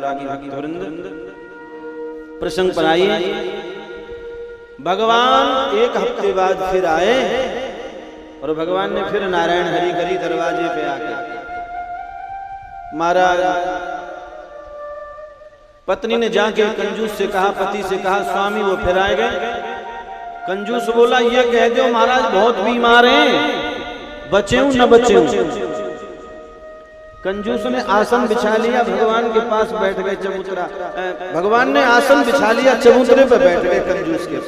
अनुरागी भक्तवृंद, प्रसंग पर आइए। भगवान एक हफ्ते बाद फिर आए और भगवान ने फिर नारायण हरि करी दरवाजे पे आके। महाराज पत्नी ने जाके कंजूस से कहा, पति से कहा, स्वामी वो फिर आए गए। कंजूस बोला, ये कह दो महाराज बहुत बीमार हैं, बचे हूं न बचे हूं। कंजूस ने आसन बिछा लिया, भगवान के पास बैठ गए चबूतरा। भगवान ने आसन बिछा लिया, चबूतरे पर बैठ गए कंजूस के।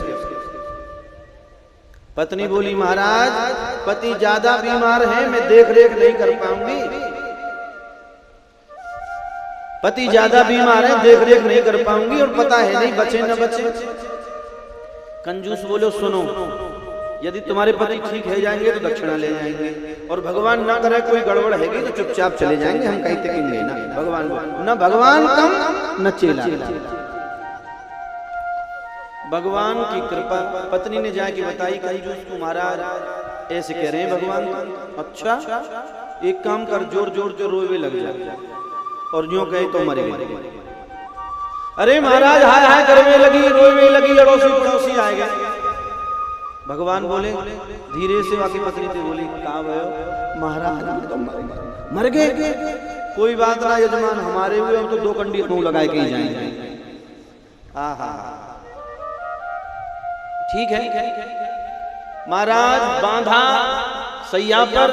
पत्नी बोली, महाराज पति ज्यादा बीमार है, मैं देख रेख नहीं कर पाऊंगी। पति ज्यादा बीमार है, देख रेख नहीं कर पाऊंगी और पता है नहीं बचे न बचे। कंजूस बोलो, सुनो, यदि तुम्हारे पति ठीक है जाएंगे तो दक्षिणा ले जाएंगे, और भगवान ना करे कोई गड़बड़ हैगी तो चुपचाप चले जाएंगे, हम कहीं टिकेंगे ना। भगवान न भगवान कम न चेला। भगवान की कृपा। पत्नी ने जाके बताई कंजूस को, महाराज ऐसे कह रहे हैं भगवान। अच्छा एक काम कर, जोर जोर से रोवे लग जा, और यूं कहे तो मरे। अरे महाराज हाय हाय करने लगी, रोवे लगी, अड़ोसी पड़ोसी आए गए। भगवान बोले धीरे से, वाकी पत्नी से बोली, कहा भयो महाराज तो मर गए। कोई बात ना यजमान, हमारे हुए हम तो दो कंडी मुंह लगाए के ही जाएंगे। आहा ठीक है। महाराज बांधा सैया पर,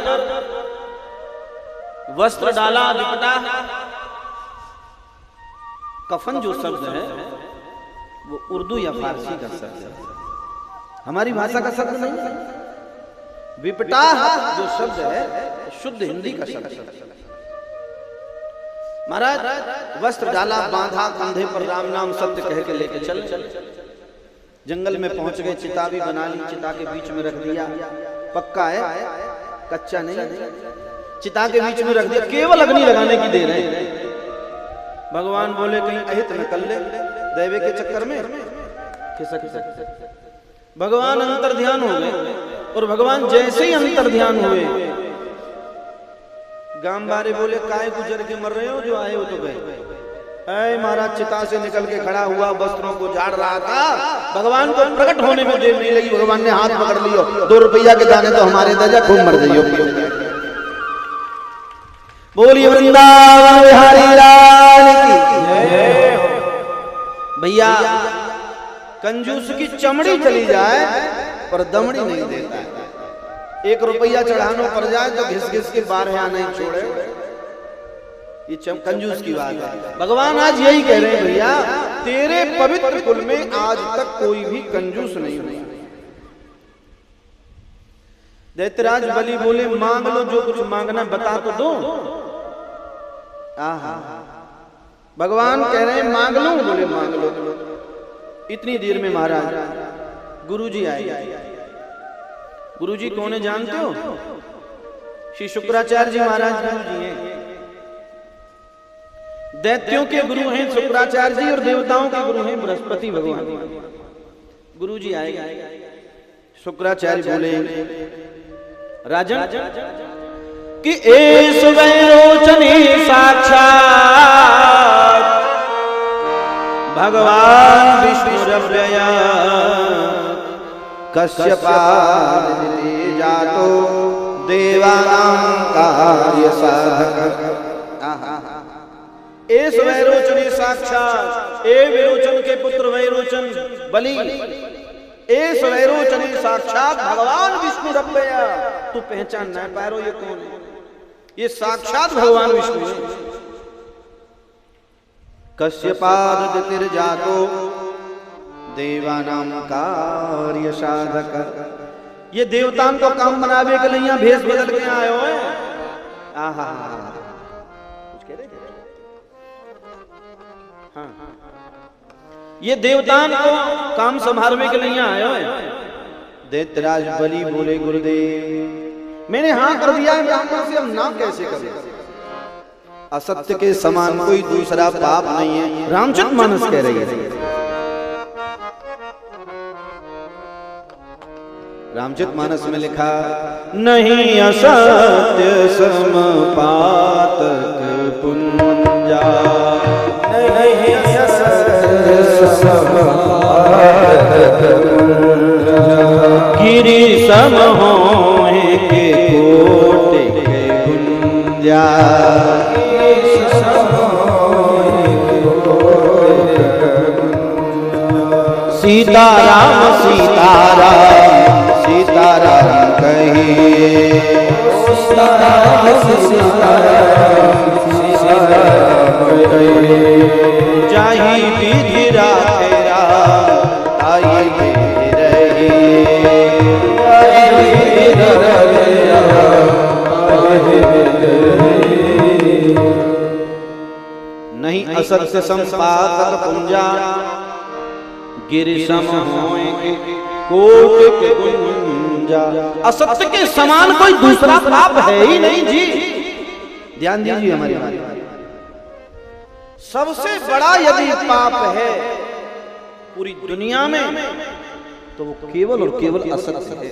वस्त्र डाला, लिपटा। कफन जो शब्द है वो उर्दू या फारसी का शब्द है, हमारी भाषा का शब्द नहीं है। विपटा जो शब्द है शुद्ध हिंदी का शब्द है। महाराज वस्त्र डाला, बांधा, कंधे पर राम नाम सत्य कह के लेके चल। जंगल में पहुंच गए, चिता भी बना ली, चिता के बीच में रख दिया। पक्का है, कच्चा नहीं। चिता के बीच में रख दिया, केवल अग्नि लगाने की देर है। भगवान बोले कहीं अहित न कर ले, दैवे के चक्कर में खिसक। भगवान अंतर ध्यान हो गए, और भगवान जैसे ही अंतर ध्यान हुए, गांव वाले बोले काय गुजर के मर रहे हो, जो आए हो तो गए। ऐ महाराज चिता से निकल के खड़ा हुआ, वस्त्रों को झाड़ रहा था। भगवान को प्रकट होने में देर नहीं लगी, भगवान ने हाथ पकड़ लियो, 2 रुपया के दाने तो हमारे दे जा, खूब मर जाइयो। बोलिए वृंदावन बिहारी लाल की जय। भैया कंजूस की चमड़ी चली जाए पर दमड़ी नहीं देता है। 1 रुपया चढ़ानो पड़ जाए तो घिस घिस के 12 नहीं छोड़े। ये कंजूस की बात है। भगवान आज यही कह रहे हैं, भैया तेरे पवित्र कुल में आज तक कोई भी कंजूस नहीं हुआ। दैत्यराज बलि बोले, मांग लो जो कुछ मांगना, बता तो दो। आहा भगवान कह रहे हैं मांग लो। बोले मांग लो। इतनी देर में महाराज गुरुजी आए। गुरुजी कौन है जानते हो? श्री शुक्राचार्य जी महाराज गुरुजी हैं। दैत्यों के गुरु हैं शुक्राचार्य जी, और देवताओं के गुरु हैं बृहस्पति भगवान। गुरुजी आए। शुक्राचार्य बोले, राजन कि एस वैरोचनी साक्षात भगवान विष्णुरव्यया कश्यपादिति जातो देवानां कार्य साधक। एस वैरोचनी साक्षात, ए वैरोचन के पुत्र वैरोचन बलि, एस वैरोचनी साक्षात भगवान विष्णुरव्यया। तू पहचान ना पा रहे हो ये कौन है? ये साक्षात भगवान विष्णु है। कश्यपादिति जातो देवानां कार्य साधक। ये देवताओं को काम बनावे के लिए भेष बदल के आए हो। आहा कुछ कह रहे थे? हाँ, ये देवताओं को काम संभालने के लिए आए हो। दैत्यराज बलि बोले, गुरुदेव मैंने हाँ कर दिया है, ब्राह्मण से हम ना कैसे करें? असत्य के समान कोई दूसरा पाप नहीं है। रामचरितमानस कह रही है। रामचरितमानस में लिखा, नहीं असत्य सम पातक पुंजा, सम होए के कोट के गुंजा। सीताराम सीताराम सीताराम कहिए, सीताराम सीताराम सीताराम कहिए। जाहि विधि राखे राम ताहि विधि रहिए, ताहि विधि रहे राम ताहि विधि रहिए। नहीं असत्य संपादक पुंजा, गिरि सम होए कोट के गुंजा। असत्य के समान कोई दूसरा पाप है ही नहीं जी। ध्यान दीजिए हमारी बात। सबसे बड़ा यदि पाप है पूरी दुनिया में तो वो केवल और केवल असत्य है।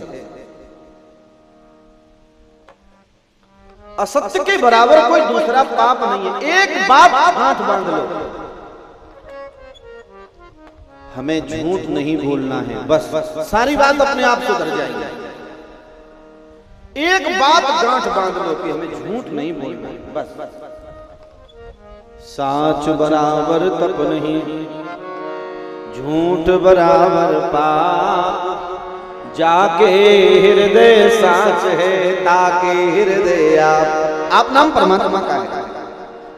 असत्य के बराबर कोई दूसरा पाप नहीं है। एक बात हाथ बांध लो, हमें झूठ नहीं बोलना है, बस सारी बात अपने आप सुधर जाएगी। एक बात गांठ बांध लो कि हमें झूठ नहीं बोलना है, बस। साच बराबर तप नहीं, झूठ बराबर पाप। जाके हृदय साच है ताके हृदय आप नाम परमात्मा का है।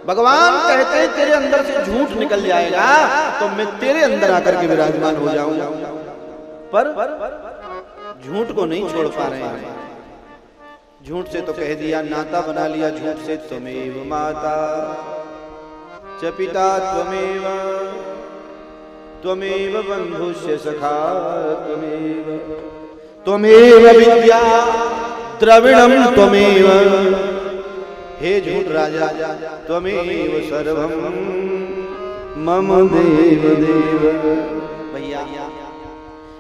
भगवान कहते हैं तेरे अंदर से झूठ निकल जाएगा तो मैं तेरे अंदर आकर के विराजमान हो जाऊंगा, पर झूठ को नहीं छोड़ पा रहे हैं। झूठ से तो कह दिया, नाता बना लिया झूठ से। त्वमेव माता च पिता त्वमेव, त्वमेव बंधुश्च सखा त्वमेव, त्वमेव विद्या द्रविणम त्वमेव। हे झूठ राजा त्वमेव सर्वम मम देव देव। भैया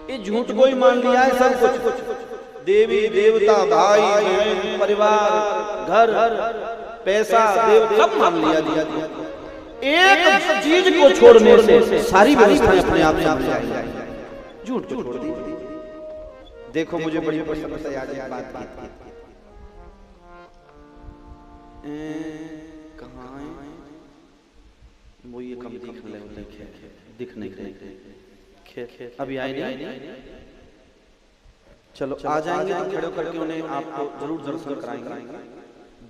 ये झूठ को ही मान लिया है सब कुछ, देवी देवता भाई बहन परिवार घर पैसा देव सब मान लिया। एक चीज को छोड़ने से सारी व्यवस्था अपने आप सामने आ जाएगी। झूठ को छोड़ दी। देखो मुझे बड़ी पसंद है आज एक बात की। कहाँ है वो, ये कम दिख नहीं रहे, अभी आए नहीं। चलो आ जाएंगे तो खड़े करके उन्हें आपको जरूर दर्शन कराएंगे।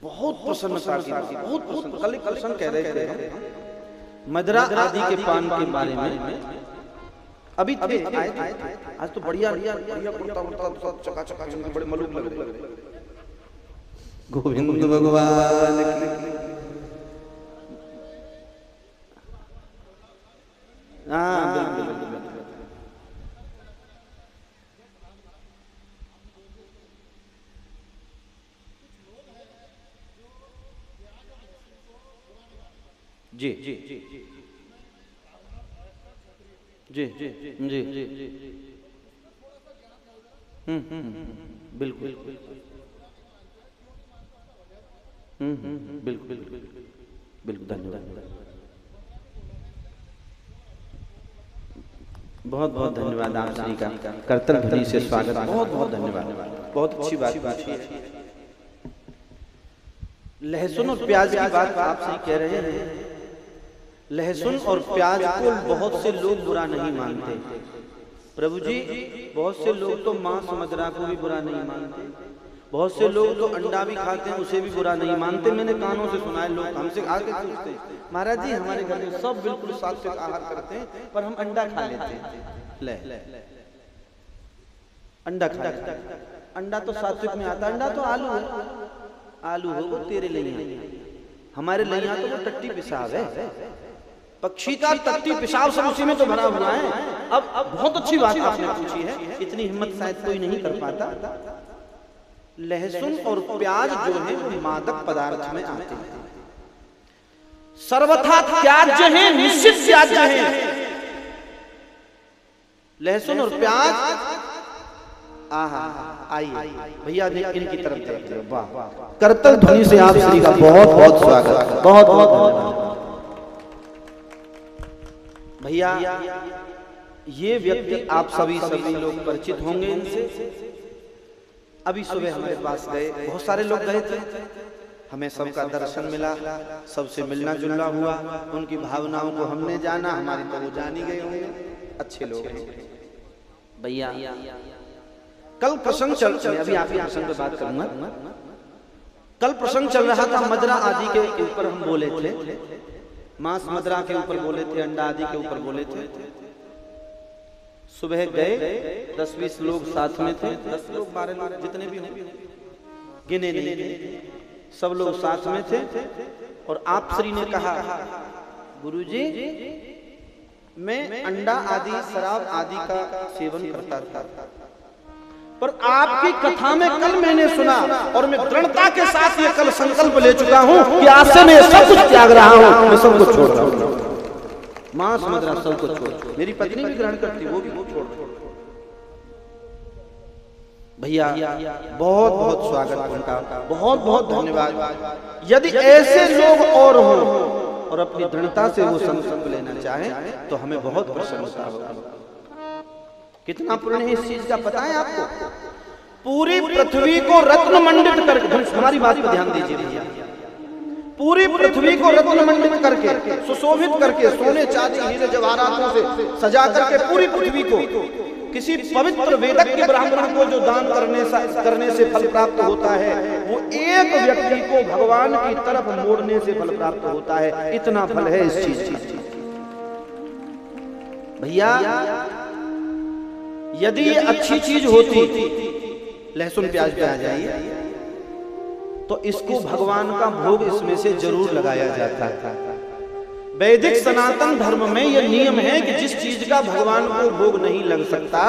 बहुत प्रसन्नता की बात, बहुत प्रसन्न। कल एक प्रसन्न कह रहे थे मदरा आदि के पान के बारे में, अभी थे आए थे। आज तो बढ़िया बढ़िया चका चका बड़े मलूक लग रहे। गोविंद भगवान बिल्कुल। जी जी जी जी जी जी जी बिल्कुल बिल्कुल बिल्कुल। धन्यवाद, बहुत बहुत धन्यवाद आप श्री का कर्तन ध्वनि से स्वागत। बहुत बहुत धन्यवाद, बहुत अच्छी बात पूछी है। लहसुन और प्याज की बात आप सही कह रहे हैं। लहसुन और प्याज को बहुत से लोग बुरा नहीं मानते प्रभु जी। बहुत से लोग तो मांस मदिरा को भी बुरा नहीं मानते, बहुत से लोग तो अंडा भी खाते हैं उसे भी बुरा नहीं मानते। मैंने कानों से सुना है, लोग हमसे आके पूछते हैं महाराज जी हमारे घर में सब बिल्कुल सात्विक आहार करते हैं पर हम अंडा खा लेते हैं। ले अंडा खा, अंडा तो सात्विक में आता है। अंडा तो आलू है, आलू हो वो तेरे लिए, हमारे लिए तो वो टट्टी पेशाब है। पक्षी का टट्टी पेशाब सब उसी में तो भरा हुआ है। अब बहुत अच्छी बात आपने पूछी है, इतनी हिम्मत शायद कोई नहीं कर पाता। लहसुन और प्याज जो है वो मादक पदार्थ में आते हैं, सर्वथा त्याज्य है, निश्चित त्याज्य है। लहसुन और प्याज आइए भैया इनकी तरफ देखते हो। वाह, कर्तन ध्वनि से आप श्री का बहुत बहुत स्वागत, बहुत बहुत धन्यवाद। भैया ये व्यक्ति आप सभी लोग परिचित होंगे इनसे। अभी सुबह हमारे पास गए, बहुत सारे लोग गए थे, हमें सबका दर्शन मिला, सबसे मिलना जुलना हुआ, उनकी भावनाओं को हमने जाना, हमारी तो वो जान ही गए होंगे, अच्छे लोग हैं भैया। कल प्रसंग चल, अभी आप ही प्रसंग पे बात करूंगा। कल प्रसंग चल रहा था, मदरा आदि के ऊपर हम बोले थे, मांस मदरा के ऊपर बोले थे, अंडा आदि के ऊपर बोले थे। सुबह गए, 10-20 लोग साथ में थे, 10 लोग 12 लोग जितने भी होंगे, गिने नहीं, सब लोग साथ में थे। और आप श्री ने कहा, गुरुजी मैं अंडा आदि शराब आदि का सेवन करता था, पर आपकी कथा में कल मैंने सुना और मैं दृढ़ता के साथ ये कल संकल्प ले चुका हूं कि आज से मैं सब कुछ त्याग रहा हूं, मैं सब कुछ छोड़ रहा हूं, मांस मदिरा सब कुछ छोड़। मेरी पत्नी भी ग्रहण करती, वो भी छोड़। भैया बहुत बहुत स्वागत उनका, बहुत बहुत धन्यवाद। यदि ऐसे लोग और हों और अपनी दृढ़ता से वो संकल्प लेना चाहें तो हमें बहुत प्रसन्नता होगी। कितना पुण्य है इस चीज का पता है आपको? पूरी पृथ्वी को रत्न मंडित करके, हमारी बात पर ध्यान दीजिए भैया, पूरी पृथ्वी को रत्न मंडित करके, सुशोभित करके, सोने चांदी हीरे जवाहरातों से सजा करके पूरी पृथ्वी को किसी पवित्र वेदक के ब्राह्मण को जो दान करने से फल प्राप्त होता है, वो एक व्यक्ति को भगवान की तरफ मोड़ने से फल प्राप्त होता है। इतना फल है इस चीज का भैया। यदि ये अच्छी चीज होती, लहसुन प्याज पे आ जाइए, तो इसको भगवान का भोग इसमें से जरूर लगाया जाता है। वैदिक सनातन धर्म में यह नियम है कि जिस चीज का भगवान को भोग नहीं लग सकता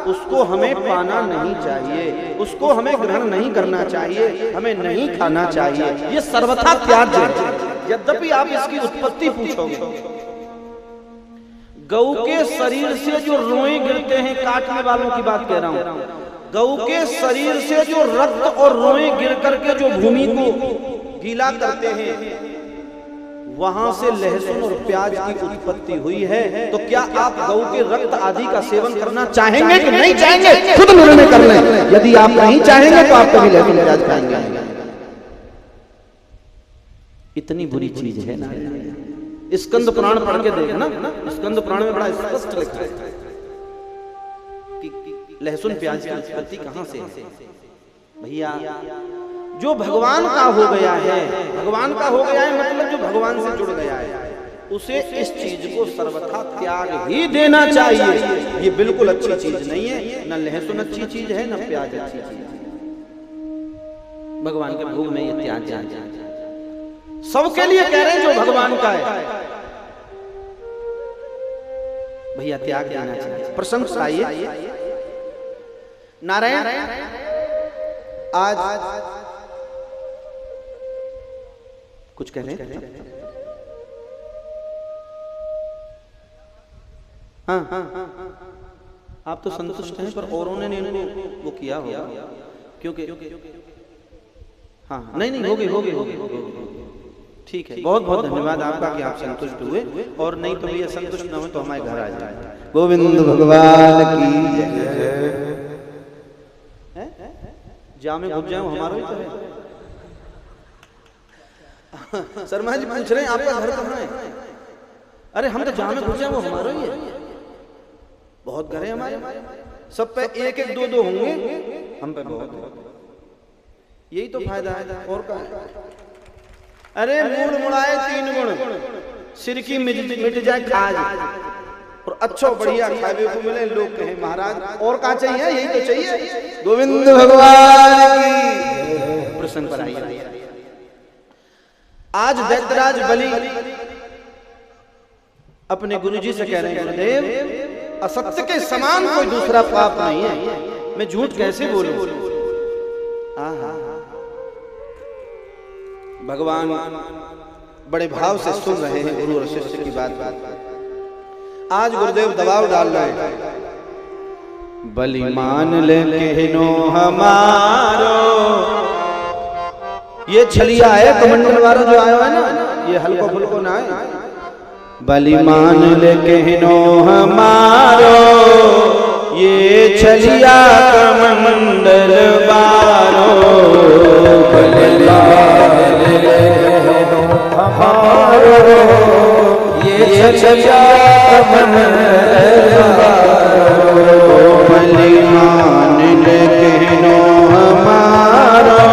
उसको हमें पाना नहीं चाहिए, उसको हमें ग्रहण नहीं करना चाहिए, हमें नहीं खाना चाहिए, ये सर्वथा त्याज्य है। यद्यपि आप इसकी उत्पत्ति पूछोगे, गौ के शरीर से जो रोए गिरते हैं, काटने वालों की बात कह रहा हूं, गौ के शरीर से जो रक्त और रोए गिर करके जो भूमि को गीला करते हैं, वहां से लहसुन और प्याज की उत्पत्ति हुई है। तो क्या आप गौ के रक्त आदि का सेवन करना चाहेंगे कि नहीं चाहेंगे? खुद निर्णय कर लें। यदि आप नहीं चाहेंगे तो आप कभी लहसुन प्याज खाएंगे। इतनी बुरी चीज है ना। स्कंद पुराण पढ़ के देखना, स्कंद पुराण में बड़ा स्पष्ट लिखा है कि लहसुन प्याज की उत्पत्ति कहां से है। भैया जो भगवान का हो गया है, भगवान का हो गया है मतलब जो भगवान से जुड़ गया है, उसे इस चीज को सर्वथा त्याग ही देना चाहिए। ये बिल्कुल अच्छी चीज नहीं है, न लहसुन अच्छी चीज है, न प्याज अच्छी चीज है। भगवान के भोग में ये त्याग जाए। सबके लिए कह रहे हैं जो भगवान का है, भैया त्याग देना चाहिए। प्रसंग सुनाइए। नारायण आज कुछ कह रहे हैं? हाँ, आप तो संतुष्ट हैं, पर औरों ने इनको वो किया होगा, क्योंकि हाँ नहीं होगी। ठीक है, बहुत बहुत धन्यवाद आपका कि आप संतुष्ट हुए, और नहीं तो भैया संतुष्ट न हो तो हमारे घर आ जाए। गोविंद भगवान की जय। जामे घुस जाऊं हमारा ही तो है। शर्मा जी पूछ रहे हैं आपका घर कहाँ है? अरे हम तो जहां में घुस जाए वो हमारा ही है। बहुत घर है हमारे, सब पे एक एक दो दो होंगे, हम पे बहुत है। यही तो फायदा है, और क्या है? अरे मूड मुड़ाए 3 गुण, सिर की मिट जाए खाज, और अच्छा बढ़िया खावे को मिले, लोग कहें महाराज और क्या चाहिए? यही तो चाहिए। गोविंद भगवान की। प्रसंग पर आइए। आज दैत्यराज बलि अपने गुरुजी से कह रहे हैं, गुरुदेव असत्य के समान कोई दूसरा पाप नहीं है, मैं झूठ कैसे बोलूं? भगवान बड़े भाव से सुन रहे हैं गुरु और शिष्य की बात। आज गुरुदेव दबाव डाल रहे हैं, बलि मान ले कहनो हमारो। ये छलिया है कमंडल वाला जो आया है ना, ये हल्को फुल्को ना है। बलि मान ले कहनो हमारो, ये छलिया कमंडल बारो हमारो ये छलिया कमंडल बारो बलिमान कहनो हमारो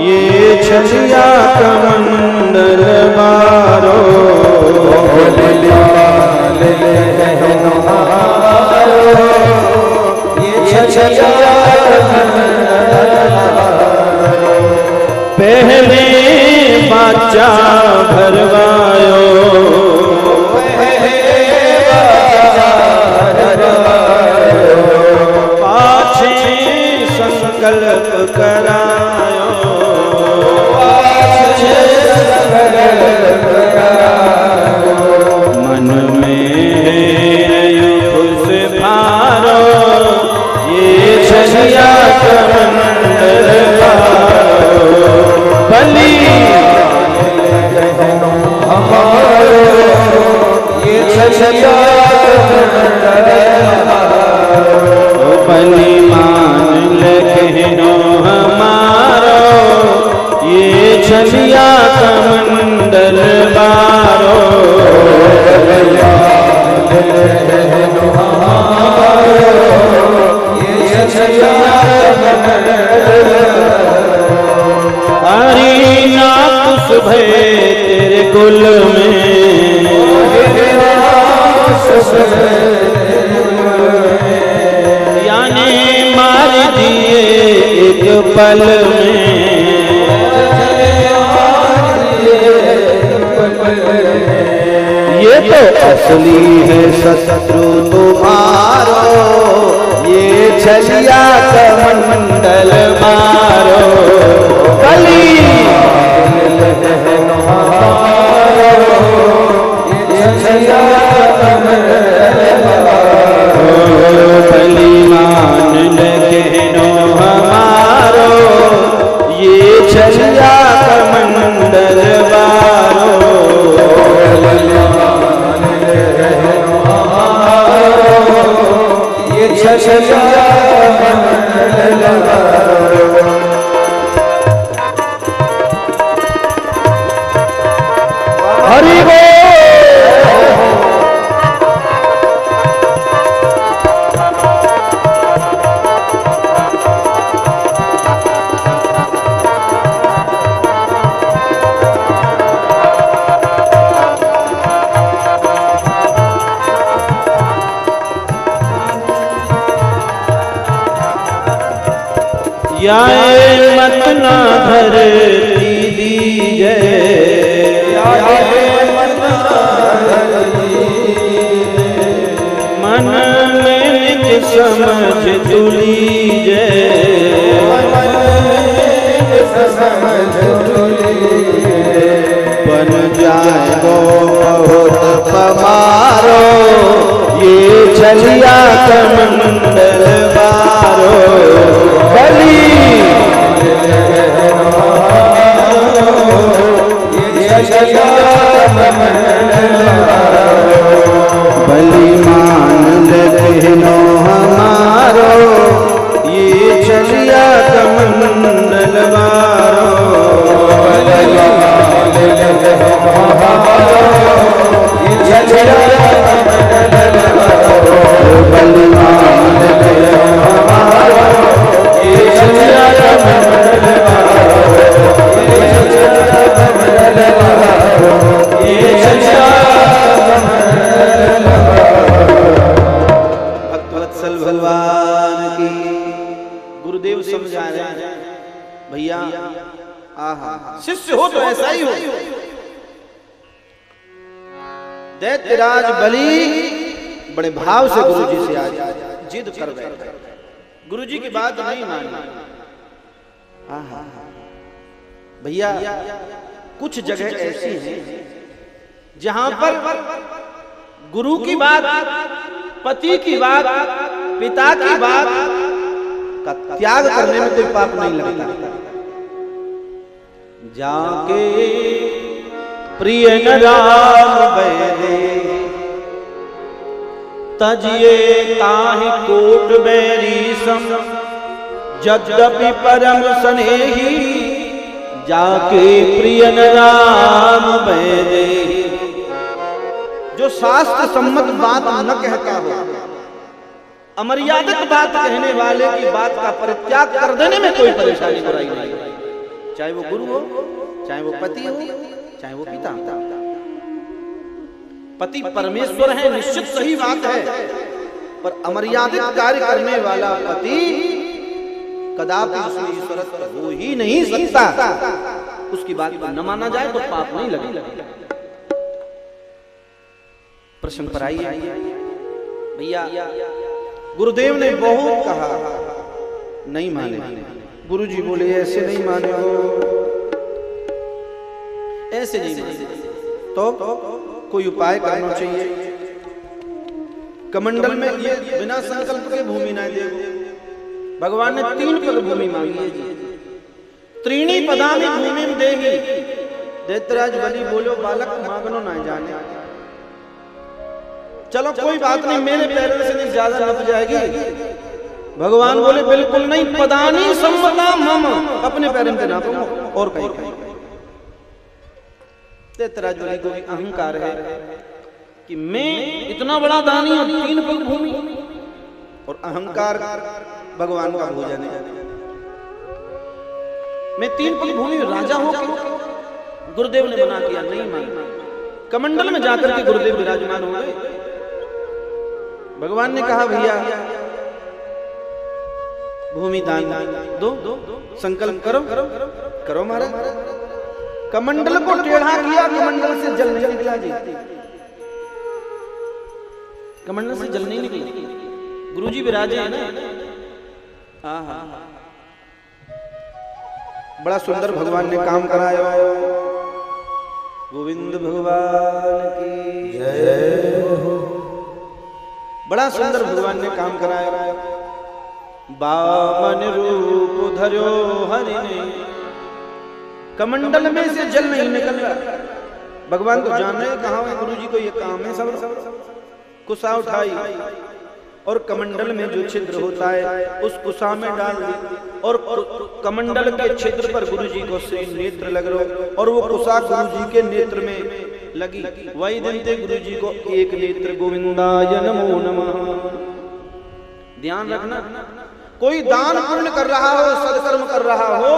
ये छलिया कमंडल बारो पहले बाचा भरवायो पाछे संकल्प करायो मन में खुश भारो ये छलिया कमंडल बारो बलि हमारो ये छलिया बलि मान कहनो हमारो ये छलिया कमंडल बारो हरी ना कुछ भय तेरे कुल में यानी मार दिए एक पल में ये तो असली है शत्रु तुम्हारो ये छलिया कमंडल मारो बलि बलिमान कहनो हमारो ये छलिया कमंडल बारो ये छलिया कमंडल बारो हरि बोल या मत ना धरती दीजे मन में निज समझ तुलीजे बन जाए वो बहुत पमारो ये छलिया कमंडल बारो बलि बलिमान कहनो हमारो ये छलिया कमंडल बारो बलिमान कहनो हमारो ये छलिया भक्तवत्सल भगवान की गुरुदेव समझा रहे हैं भैया आहा शिष्य हो तो ऐसा ही हो दैत्यराज बलि बड़े भाव से गुरुजी से आज जिद कर बैठे गुरुजी की बात नहीं मानी आहा भैया कुछ जगह ऐसी हैं जहां पर गुरु की बात पति की बात पिता की बात का त्याग करने में कोई पाप नहीं लगता जाके प्रिय न राम बैदे तजिए ताहि कोट बैरी सम, यद्यपि परम स्नेही, जाके प्रियन राम बैदे। जो शास्त्र सम्मत बात न कहता हो, अमर्यादित बात कहने वाले की बात का परित्याग कर देने में कोई परेशानी बुराई नहीं, चाहे वो गुरु हो, चाहे वो पति हो, चाहे वो पिता हो। पति परमेश्वर है, निश्चित सही बात है, पर अमर्यादित कार्य करने वाला पति कदापि उसमें ईश्वरत्व हो ही नहीं सकता। उसकी बात को न माना जाए तो पाप नहीं लगेगा। प्रश्न पर आइए भैया, गुरुदेव ने बहुत कहा, नहीं माने। गुरुजी बोले ऐसे नहीं माने हो, ऐसे नहीं माने तो कोई उपाय करना चाहिए। कमंडल में ये बिना संकल्प के भूमि ना देगो। भगवान ने 3 पद भूमि मांगी है जी। त्रीणी पदानि भूमि में देगी। दैत्यराज बलि बोलो बालक मांगनो ना जाने। चलो कोई बात नहीं, मेरे पैरों से नहीं ज्यादा नप जाएगी। भगवान बोले बिल्कुल नहीं, पदानी सम्मता मम, अपने पैरों से नापूंगा और कहीं। दैत्यराज बलि को भी अहंकार है कि मैं इतना बड़ा दानी और 3 पग भूमि, और अहंकार भगवान का भोजन है। मैं 3 पग भूमि राजा हूं, गुरुदेव ने मना किया, नहीं माना। कमंडल में जाकर के गुरुदेव विराजमान हो गए। भगवान ने कहा भैया भूमि दान दो, संकल्प करो महाराज। कमंडल को टेढ़ा किया, कमंडल से जल नहीं निकला जी, कमंडल से जल नहीं निकला। गुरुजी विराजे हैं ना। हाँ, बड़ा सुंदर भगवान ने काम कराया। गोविंद भगवान की जय हो। बड़ा सुंदर भगवान ने काम कराया। बामन रूप धर्यो हरि ने, कमंडल में से जल नहीं निकल रहा। भगवान को जान रहे कहाँ है, गुरुजी को ये काम है। सब कुसा उठाई और कमंडल में जो छिद्र होता है उस कुसा में डाल दी, और कमंडल के छिद्र पर गुरुजी को से नेत्र लग रहा, और वो कुसा गुरुजी के नेत्र में लगी। वही दिन थे गुरुजी को एक नेत्र गोविंदाय नमो नमः। ध्यान रखना, कोई दान पुण्य कर रहा हो, सत्कर्म कर रहा हो,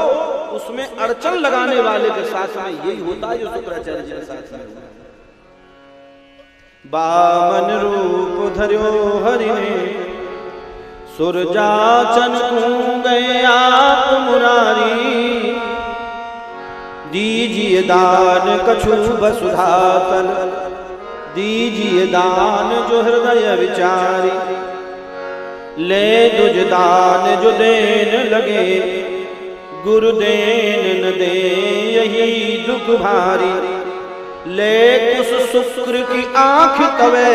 उसमें अड़चन लगाने वाले के साथ में यही होता है जो शुक्राचार्य जी के साथ में हुआ। बामन रूप धर्यो हरि ने, सुरजाचन गए आप मुरारी। दीजिए दान कछु वसुधातल, दीजिए दान जो हृदय विचारी। ले दुज दान जो देन लगे, गुरु देन न दे यही दुख भारी। ले कुछ शुक्र की आंख तवे,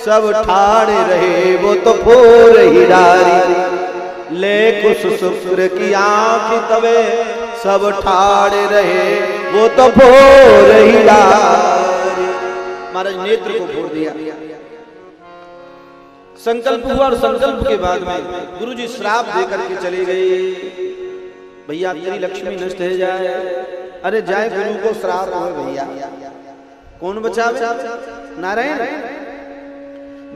सब ठाड़े रहे वो तो फोर ही डारी। ले कुछ शुक्र की आंख तवे, सब ठाड़े रहे वो तो फोर ही डारी। महाराज नेत्र को फोड़ दिया। संकल्प हुआ, और संकल्प के बाद में गुरुजी श्राप देकर के चले गए। भैया तेरी लक्ष्मी नष्ट हो जाए। अरे जाए गुरु को श्राप हो भैया, कौन बचावे? नारायण।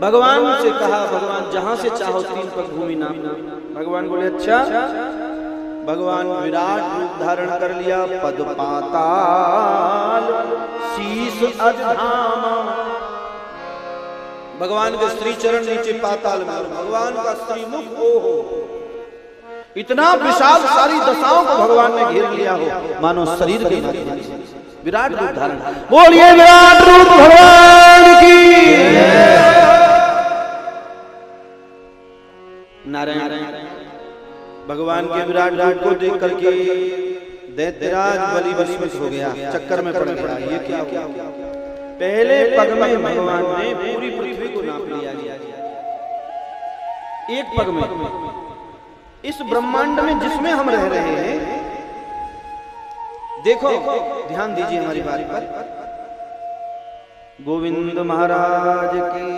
भगवान से कहा, भगवान जहां से चाहो 3 पग भूमि नाम। भगवान बोले अच्छा। भगवान विराट रूप धारण कर लिया, पद पाताल शीश अजधामा। भगवान के श्री चरण नीचे पाताल में, भगवान का श्री मुख ओहो, इतना विशाल, सारी दशाओं को भगवान ने घेर लिया हो मानो शरीर के माध्यम से। विराट रूप धारण। बोलिए विराट रूप भगवान की। नारायण। भगवान के विराट रूप को देख करके दैत्यराज बलि विस्मित हो गया, चक्कर में पड़ गया। ये क्या हुआ? पहले पग में भगवान ने पूरी पृथ्वी को नाप लिया। एक पग में, इस ब्रह्मांड में जिसमें हम रह रहे हैं, देखो ध्यान दीजिए हमारी बारी पर। गोविंद महाराज की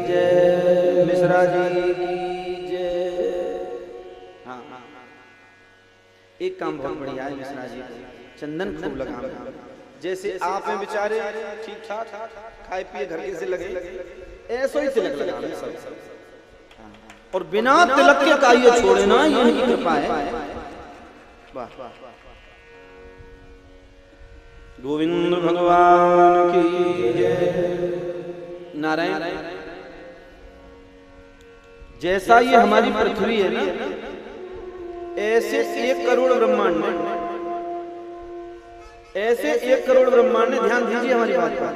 जय। जी की जय। हाँ, एक काम बहुत बढ़िया है मिश्रा जी, चंदन खूब लगाना। जैसे आप हैं बेचारे ठीक ठाक खाए पिए घर के से लगे, ऐसा ही तिलक लगाना सब। और बिना तिलक के का ये छोड़े ना, ये इनकी कृपा है। वाह, गोविंद भगवान की जय। नारायण, जैसा ये हमारी पृथ्वी है ना, ऐसे 1 करोड़ ब्रह्मांड में, ऐसे 1 करोड़ ब्रह्मांड में, ध्यान दीजिए हमारी बात पर,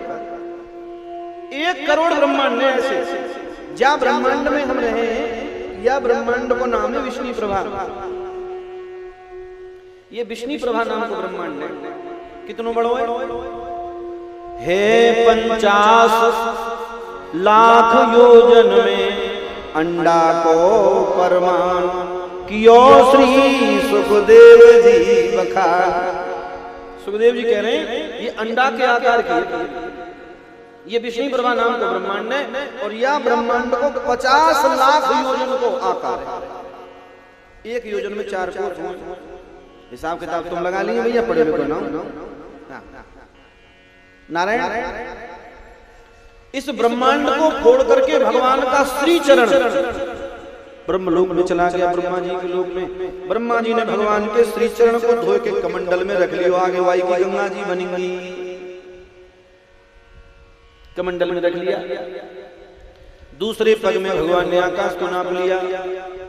1 करोड़ ब्रह्मांड में ऐसे, या ब्रह्मांड में हम रहे हैं, या ब्रह्मांड को नाम है विष्णु प्रभा। ये विष्णु प्रभा नाम को ब्रह्मांड है। कितनों बड़ो है 50 लाख योजन में अंडा को परमान कियो श्री सुखदेव जी बखान। सुखदेव जी कह रहे हैं ये अंडा के आकार की, ये विष्णु प्रभा नाम का ब्रह्मांड है, और यह ब्रह्मांड को 50 लाख योजन को आकार है। 1 योजन में 4 कोस हैं। हिसाब किताब तुम लगा लिए भैया, पढ़े हुए ना। नारायण, इस ब्रह्मांड को फोड़ करके भगवान का श्री चरण ब्रह्मलोक में चला गया। ब्रह्मा जी के लोक में ब्रह्मा जी ने भगवान के श्री चरण को धो के कमंडल में रख लियो। आगे वाई की गंगा जी बनेंगी, कमंडल में रख लिया। दूसरे पग में भगवान ने आकाश को नाप लिया।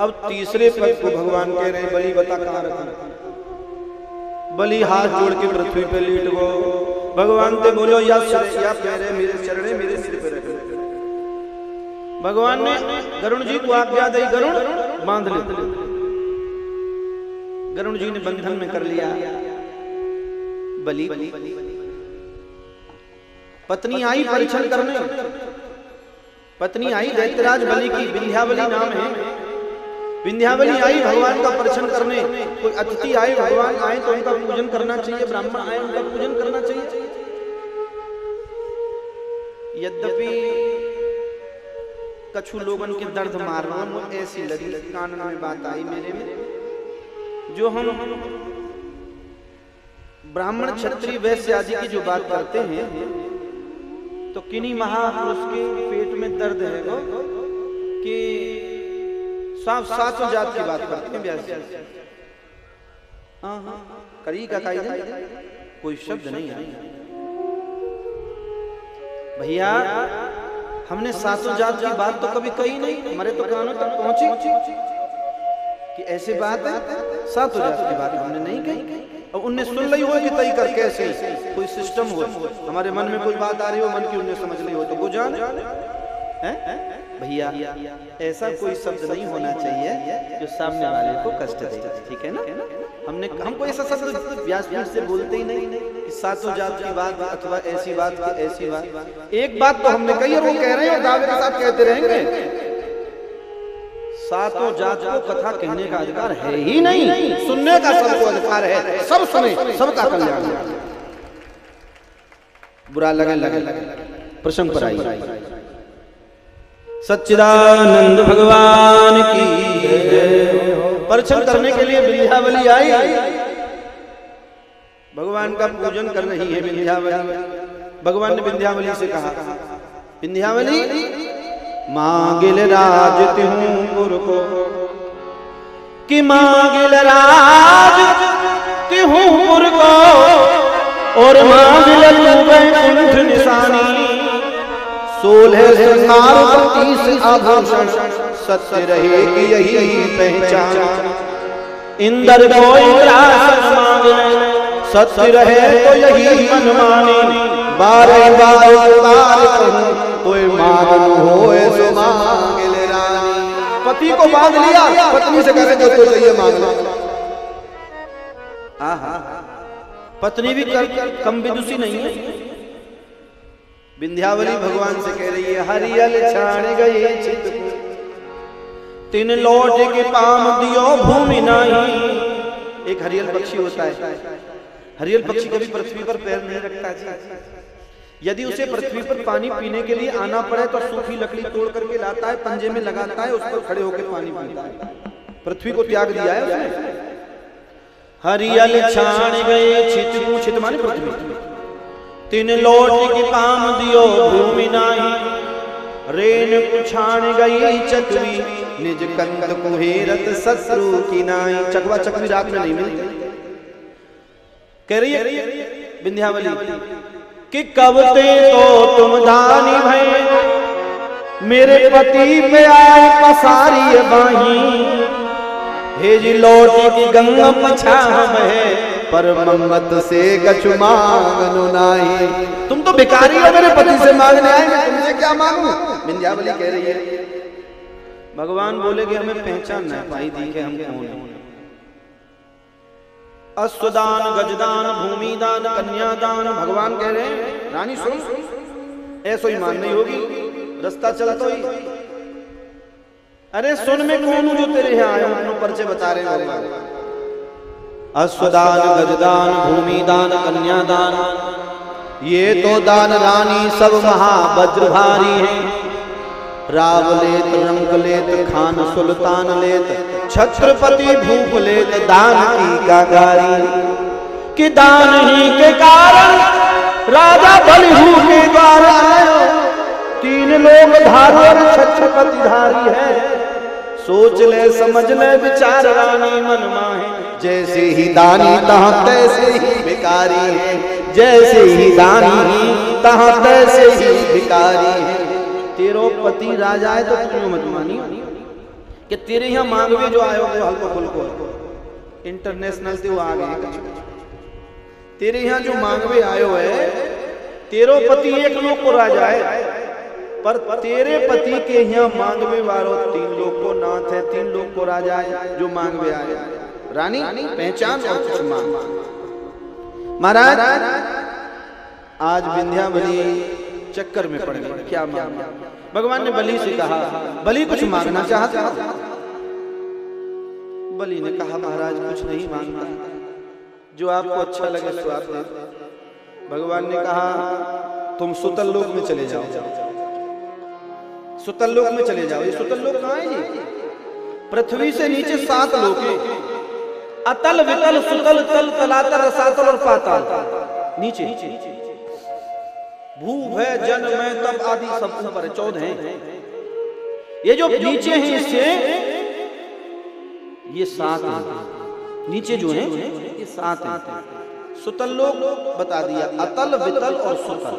अब तीसरे पग को भगवान कह रहे हैं बलि बता कहां रखा। बलि हाथ जोड़ के पृथ्वी पे लेट गो। भगवान से बोलो या पैरे मेरे चरणे मेरे सिर पे रख। भगवान ने गरुण जी को आज्ञा दी, गरुण बांध ले। गरुण जी ने बंधन में कर लिया। बलि पत्नी आई परीक्षण करने, पत्नी आई दैत्यराज बलि की, विंध्यावली नाम है। विंध्यावली आई भगवान का परीक्षण करने। कोई अतिथि आए, भगवान आए तो उनका पूजन करना चाहिए, ब्राह्मण आए उनका पूजन करना चाहिए। यद्यपि कछु लोगन के दर्द मारना ऐसी लगी, कान में बात आई मेरे में, जो हम ब्राह्मण क्षत्रिय वैश्य आदि की जो बात करते हैं, तो किन्हीं महापुरुष के पेट में दर्द है वो कि सातों जात की बात करते हैं। व्यास करी का कोई शब्द नहीं है भैया। हमने सातों जात की बात तो कभी कही नहीं, हमारे तो कानों तक पहुंची कि ऐसी बात है। सातों जात की बात हमने नहीं कही, और उनने सुन ली हो कि तय कर कैसे कोई सिस्टम हो। हमारे मन में कोई बात आ रही हो, मन की उनने समझ ली हो तो वो जान है भैया। ऐसा कोई शब्द नहीं होना चाहिए जो सामने वाले को कष्ट दे, ठीक है ना। हमको ऐसा शब्द व्यास से बोलते ही नहीं कि सातों जात की बात अथवा ऐसी बात की ऐसी बात। एक बात तो हमने कही और वो कह रहे हैं और दावे के साथ कहते रहेंगे। सातों जात को कथा कहने का अधिकार है ही नहीं, सुनने का सबको अधिकार है। सब सुने, सबका कल्याण। बुरा लगे प्रसंग पर आई। सच्चिदानंद भगवान की जय। परीक्षण करने के लिए विंध्यावली आई, भगवान का पूजन कर रही है विंध्यावली। भगवान ने विंध्यावली से कहा, विंध्यावली मांगिल राज तिहूं पुर को, कि मांगिल राज तिहूं पुर को, और मांगिल वैकुंठ निशानी। 16 श्रृंगार 32 आभूषण, सत्य रहेगी यही पहचान। इंद्र को इंद्रासन मांगे, सत्य रहे तो यही मन माने। बारे बार कहूं कोई मांग होए सो मांगे ले रानी। पति को बांध लिया, पत्नी से कह रहे जो तो चाहिए मांग लो। पत्नी भी कम विदुषी नहीं है। विंध्यावली भगवान से कह रही है, हरियल छाड़ गए चित को, तीन लौट के पाम दियो भूमि नहीं। एक हरियल पक्षी होता है, हरियल पक्षी कभी पृथ्वी पर पैर नहीं रखता जी। यदि उसे पृथ्वी पर पानी पीने के लिए आना पड़े तो सूखी लकड़ी तोड़ करके लाता है, पंजे में लगाता है, उस पर खड़े होकर पानी पीता है। पृथ्वी को त्याग दिया है उसने। हरियल छाण गए छितरू, छित माने पृथ्वी, तीन लोट के काम दियो भूमि नाही, रेन कुछाण गई चकवी, निज कंद कुहेरत शत्रु की नाई। चकवा चकवी रात में नहीं मिलती। कह रही है विंध्यावली कि कब ते तो तुम दानी भय, मेरे पति पे आए पसारी बाही, भेजी लौटी की गंगा पछा है, पर मंगत से गच मांगनु नाही। तुम तो भिखारी हो, मेरे पति से मांगने आए, मैं तुमसे क्या मांगू? विंध्यावली कह रही है। भगवान बोले कि हमें पहचान नहीं पाई दिखे हम कौन हैं। अश्वदान, गजदान, भूमिदान, कन्यादान। भगवान कह रहे हैं रानी सुन, ऐसो ही मान नहीं होगी, रास्ता चलता ही। अरे सुन में कौन हूं जो तेरे यहाँ आया हूं, परिचय बता रहे हैं भगवान। अश्वदान, गजदान, भूमिदान, कन्यादान, ये तो दान रानी सब महावज्र भारी है। राव लेत, रंग लेत, खान सुल्तान लेत, छत्रपति भूप लेत, दान की गागारी। कि दान ही के कारण राजा बलिहू के द्वारा तीन लोग धारोर छत्रपति धारी है। सोच ले समझ ले विचार रानी मन माहे, जैसे ही दानी तहाँ तैसे ही भिकारी है, जैसे ही दानी तहाँ तैसे ही भिकारी है। तेरो पति राजा है तो तुम मत मानी कि तेरे यहाँ मांगवे जो आयो वो हल्को फुल्को इंटरनेशनल से वो आ गए। तेरे यहाँ जो मांगवे आयो है, तेरो पति एक लोग को राजा है, पर तेरे पति के यहाँ मांगवे वालो तीन लोग को नाथ है, तीन लोग को राजा है जो मांगवे आए। रानी पहचान और कुछ मांग। महाराज आज विंध्यावली चक्कर में पड़ गए, क्या मांगा? भगवान ने बलि से कहा, बलि कुछ मांगना चाहता? बलि ने कहा महाराज कुछ नहीं मांगता, जो आपको अच्छा लगे सो आप दे। भगवान ने कहा तुम सुतल लोक में चले जाओ, सुतल लोक में चले जाओ। ये सुतल लोक कहाँ है जी? पृथ्वी से नीचे 7 लोक हैं, अतल वितल सुतल तल तलातल रसातल और पाताल। नीचे भू है जन में तब आदि सब ऊपर 14 हैं। ये जो नीचे हैं इससे ये 7 हैं, नीचे जो हैं ये 7 हैं। सुतल लोक बता दिया, अतल वितल और सुतल।